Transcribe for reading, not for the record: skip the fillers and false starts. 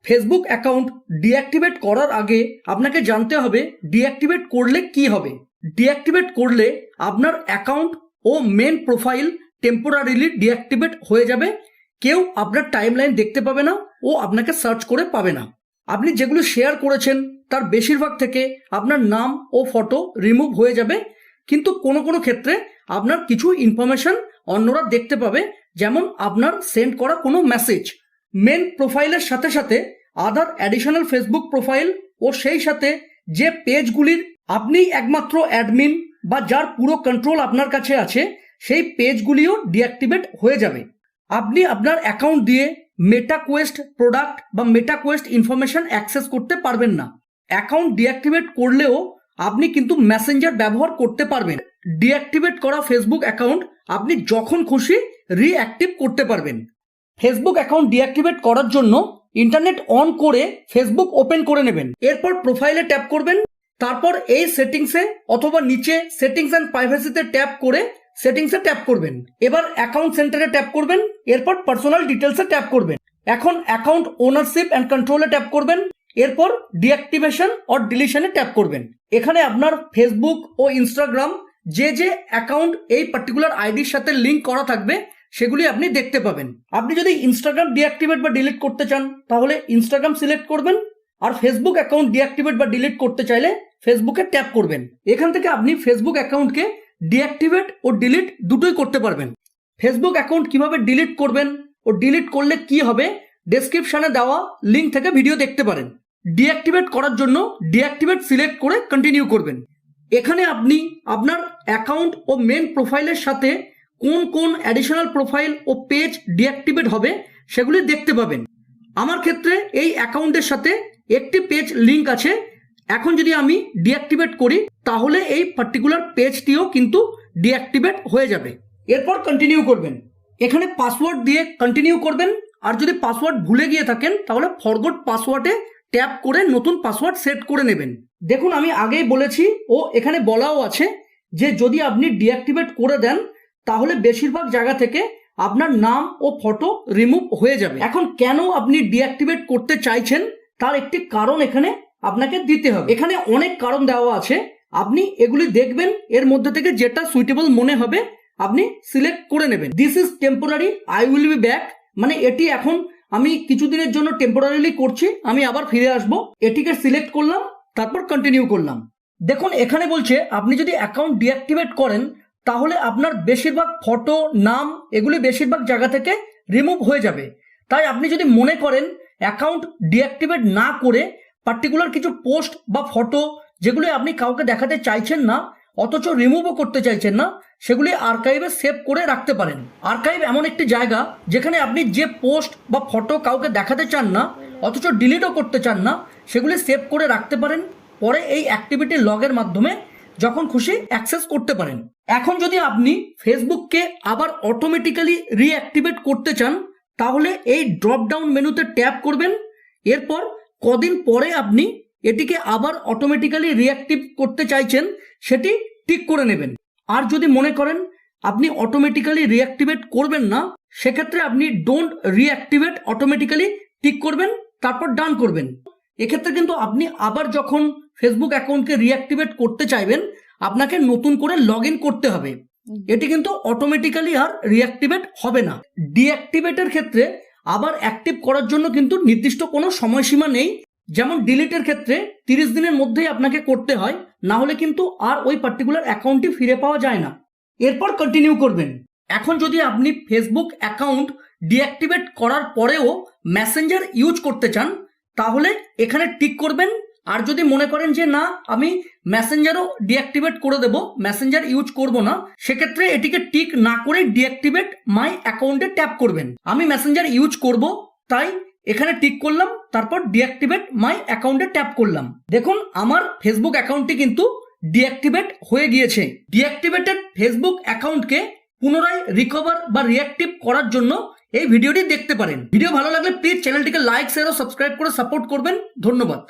Facebook account deactivate করার আগে আপনাকে জানতে হবে ডিঅ্যাক্টিভেট করলে কি হবে। ডিঅ্যাক্টিভেট করলে আপনার অ্যাকাউন্ট ও মেন প্রোফাইল টেম্পোরারিলি ডিঅ্যাক্টিভেট হয়ে যাবে। কেউ আপনার টাইমলাইন দেখতে পাবে না ও আপনাকে সার্চ করে পাবে না। আপনি যেগুলো শেয়ার করেছেন তার বেশিরভাগ থেকে আপনার নাম ও ফটো রিমুভ হয়ে যাবে, কিন্তু কোনো কোনো ক্ষেত্রে আপনার কিছু ইনফরমেশন অন্যরা দেখতে পাবে, যেমন আপনার সেন্ড করা কোনো মেসেজ। মেন প্রোফাইলের সাথে সাথে আদার অ্যাডিশনাল ফেসবুক প্রোফাইল ও সেই সাথে যে পেজগুলির আপনি একমাত্র অ্যাডমিন বা যার পুরো কন্ট্রোল আপনার কাছে আছে সেই পেজগুলিও ডিঅ্যাক্টিভেট হয়ে যাবে। আপনি আপনার অ্যাকাউন্ট দিয়ে মেটাকোয়েস্ট প্রোডাক্ট বা মেটাকোয়েস্ট ইনফরমেশন অ্যাক্সেস করতে পারবেন না। অ্যাকাউন্ট ডিঅ্যাক্টিভেট করলেও আপনি কিন্তু মেসেঞ্জার ব্যবহার করতে পারবেন। ডিঅ্যাক্টিভেট করা ফেসবুক অ্যাকাউন্ট আপনি যখন খুশি রিঅ্যাক্টিভ করতে পারবেন। ফেসবুক অ্যাকাউন্ট ডিঅ্যাক্টিভেট করার জন্য ইন্টারনেট অন করে ফেসবুক ওপেন করে নেবেন। এরপর প্রোফাইলে ট্যাপ করবেন, তারপর এই সেটিংসে অথবা নিচে সেটিংস অ্যান্ড প্রাইভেসিতে ট্যাপ করে সেটিংসে ট্যাপ করবেন। এবার অ্যাকাউন্ট সেন্টারে ট্যাপ করবেন, এরপর পার্সোনাল ডিটেলসে ট্যাপ করবেন। এখন অ্যাকাউন্ট ওনারশিপ অ্যান্ড কন্ট্রোলে ট্যাপ করবেন, এরপর ডিঅ্যাক্টিভেশন অর ডিলিশনে ট্যাপ করবেন। এখানে আপনার ফেসবুক ও ইনস্টাগ্রাম যে যে অ্যাকাউন্ট এই পার্টিকুলার আইডির সাথে লিঙ্ক করা থাকবে সেগুলি আপনি দেখতে পাবেন। আপনি যদি ইনস্টাগ্রাম ডিঅ্যাক্টিভেট বা ডিলিট করতে চান তাহলে ইনস্টাগ্রাম সিলেক্ট করবেন, আর ফেসবুক অ্যাকাউন্ট ডিঅ্যাক্টিভেট বা ডিলিট করতে চাইলে ফেসবুকে ট্যাপ করবেন। এখান থেকে আপনি ফেসবুক অ্যাকাউন্টকে ডিঅ্যাক্টিভেট ও ডিলিট দুটোই করতে পারবেন। ফেসবুক অ্যাকাউন্ট কিভাবে ডিলিট করবেন ও ডিলিট করলে কি হবে ডেসক্রিপশনে দেওয়া লিঙ্ক থেকে ভিডিও দেখতে পারেন। ডিঅ্যাক্টিভেট করার জন্য ডিঅ্যাক্টিভেট সিলেক্ট করে কন্টিনিউ করবেন। এখানে আপনি আপনার অ্যাকাউন্ট ও মেন প্রোফাইলের সাথে কোন কোন অ্যাডিশনাল প্রোফাইল ও পেজ ডিঅ্যাক্টিভেট হবে সেগুলি দেখতে পাবেন। আমার ক্ষেত্রে এই অ্যাকাউন্টের সাথে একটি পেজ লিঙ্ক আছে। এখন যদি আমি ডিঅ্যাক্টিভেট করি তাহলে এই পার্টিকুলার পেজটিও কিন্তু ডিঅ্যাক্টিভেট হয়ে যাবে। এরপর কন্টিনিউ করবেন। এখানে পাসওয়ার্ড দিয়ে কন্টিনিউ করবেন, আর যদি পাসওয়ার্ড ভুলে গিয়ে থাকেন তাহলে ফরগট পাসওয়ার্ডে ট্যাপ করে নতুন পাসওয়ার্ড সেট করে নেবেন। দেখুন আমি আগেই বলেছি ও এখানে বলাও আছে যে যদি আপনি ডিঅ্যাক্টিভেট করে দেন তাহলে বেশিরভাগ জায়গা থেকে আপনার নাম ও ফটো রিমুভ হয়ে যাবে। এখন কেন আপনি ডিঅ্যাক্টিভেট করতে চাইছেন তার একটি কারণ এখানে আপনাকে দিতে হবে। এখানে অনেক কারণ দেওয়া আছে, আপনি এগুলি দেখবেন, এর মধ্যে থেকে যেটা সুইটেবল মনে হবে আপনি সিলেক্ট করে নেবেন। This is temporary, I will be back, মানে এটি এখন আমি কিছুদিনের জন্য টেম্পোরারিলি করছি, আমি আবার ফিরে আসব। এটিকে সিলেক্ট করলাম, তারপর কন্টিনিউ করলাম। দেখুন এখানে বলছে আপনি যদি অ্যাকাউন্ট ডিঅ্যাক্টিভেট করেন তাহলে আপনার বেশিরভাগ ফটো, নাম এগুলি বেশিরভাগ জায়গা থেকে রিমুভ হয়ে যাবে। তাই আপনি যদি মনে করেন অ্যাকাউন্ট ডিঅ্যাক্টিভেট না করে পার্টিকুলার কিছু পোস্ট বা ফটো যেগুলি আপনি কাউকে দেখাতে চাইছেন না অথচ রিমুভও করতে চাইছেন না, সেগুলি আর্কাইভে সেভ করে রাখতে পারেন। আর্কাইভ এমন একটি জায়গা যেখানে আপনি যে পোস্ট বা ফটো কাউকে দেখাতে চান না অথচ ডিলিটও করতে চান না সেগুলি সেভ করে রাখতে পারেন। পরে এই অ্যাক্টিভিটি লগের মাধ্যমে যখন খুশি অ্যাক্সেস করতে পারেন। এখন যদি আপনি ফেসবুককে আবার অটোমেটিক্যালি রিঅ্যাক্টিভেট করতে চান তাহলে এই ড্রপ ডাউন মেনুতে ট্যাপ করবেন। এরপর কদিন পরে আপনি এটিকে আবার অটোমেটিক্যালি রিঅ্যাক্টিভ করতে চাইছেন সেটি টিক করে নেবেন। আর যদি মনে করেন আপনি অটোমেটিক্যালি রিঅ্যাক্টিভেট করবেন না সেক্ষেত্রে আপনি ডোন্ট রিঅ্যাক্টিভেট অটোমেটিক্যালি টিক করবেন, তারপর ডান করবেন। এক্ষেত্রে কিন্তু আপনি আবার যখন ফেসবুক অ্যাকাউন্টকে রিঅ্যাক্টিভেট করতে চাইবেন আপনাকে নতুন করে লগ ইন করতে হবে। এটি কিন্তু অটোমেটিক্যালি আর রিঅ্যাক্টিভেট হবে না। ডিঅ্যাক্টিভেটের ক্ষেত্রে আবার অ্যাক্টিভ করার জন্য কিন্তু নির্দিষ্ট কোনো সময়সীমা নেই। যেমন ডিলিটের ক্ষেত্রে 30 দিনের মধ্যেই আপনাকে করতে হয়, না হলে কিন্তু আর ওই পার্টিকুলার অ্যাকাউন্টটি ফিরে পাওয়া যায় না। এরপর কন্টিনিউ করবেন। এখন যদি আপনি ফেসবুক অ্যাকাউন্ট ডিঅ্যাক্টিভেট করার পরেও মেসেঞ্জার ইউজ করতে চান তাহলে এখানে টিক করবেন। আর যদি মনে করেন যে না আমি মেসেঞ্জারও ডিঅ্যাক্টিভেট করে দেব, মেসেঞ্জার ইউজ করব না, সেক্ষেত্রে এটিকে টিক না করে ডিঅ্যাক্টিভেট মাই অ্যাকাউন্টে ট্যাপ করবেন। আমি মেসেঞ্জার ইউজ করব তাই এখানে টিক করলাম, তারপর ডিঅ্যাক্টিভেট মাই অ্যাকাউন্টে ট্যাপ করলাম। দেখুন আমার ফেসবুক অ্যাকাউন্টটি কিন্তু ডিঅ্যাক্টিভেট হয়ে গিয়েছে। ডিঅ্যাক্টিভেটেড ফেসবুক অ্যাকাউন্টকে পুনরায় রিকভার বা রিঅ্যাক্টিভ করার জন্য এই ভিডিওটি দেখতে পারেন। ভিডিও ভালো লাগলে প্লিজ চ্যানেলটিকে লাইক, শেয়ার ও সাবস্ক্রাইব করে সাপোর্ট করবেন। ধন্যবাদ।